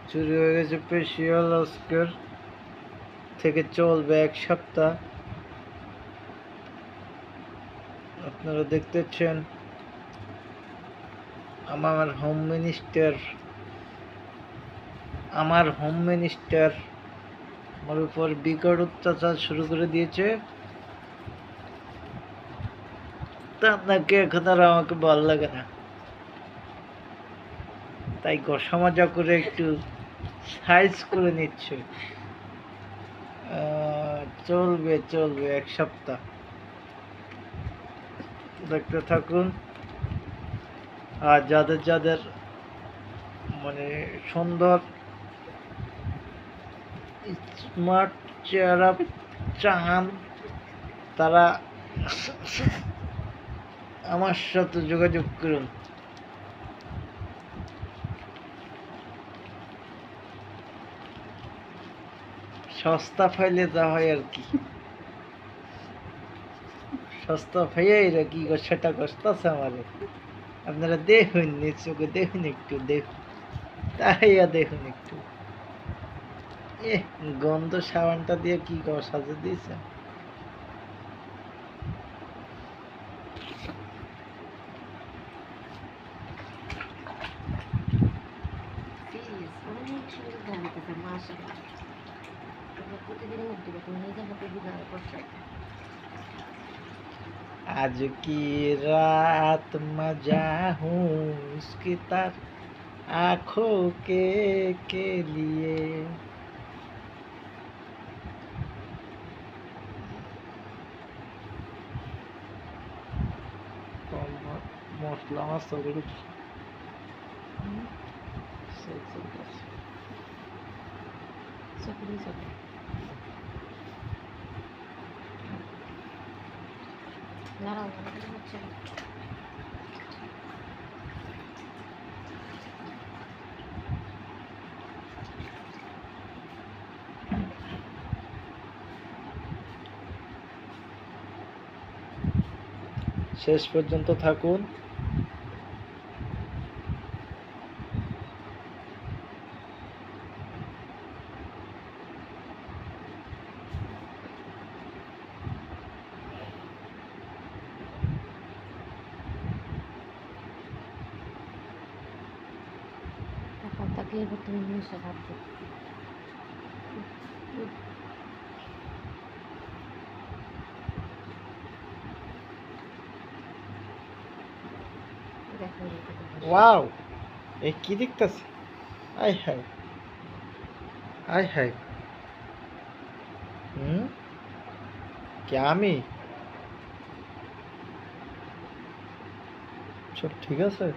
চুরি হয়ে গেছে ফেসিয়াল। আজকের থেকে চলবে 1 সপ্তাহ। আপনারা দেখতেছেন আমার হোম মিনিস্টার আমার উপর বিকট অত্যাচার শুরু করে দিয়েছে। তা আপনাকে এখন আর আমাকে ভালো লাগে না, তাই গসামজা করে একটু সাইজ করে নিচ্ছে। চলবে 1 সপ্তাহ, দেখতে থাকুন। আর যাদের মানে সুন্দর স্মার্ট চেহারা চান, তারা আমার সাথে যোগাযোগ করুন। সস্তা ফাইলে যা হয় আর কি, সস্তা ফাইয়াই কি সেটা কষ্টাছে আমারে। আপনারা দেখুন, নিজ চোখে দেখুন, একটু দেখুন, তাইয়া দেখুন একটু। গন্ধ সাবানটা দিয়ে কি সাজে দিয়েছে। आज की रात मजा हूँ उसकी तर आँखों के लिए। মশলা আমার শরীর শেষ পর্যন্ত থাকুন। ওয়াও, এই কি দেখতেছি? আই হাই, আই হাই। কে আমি? সব ঠিক আছে?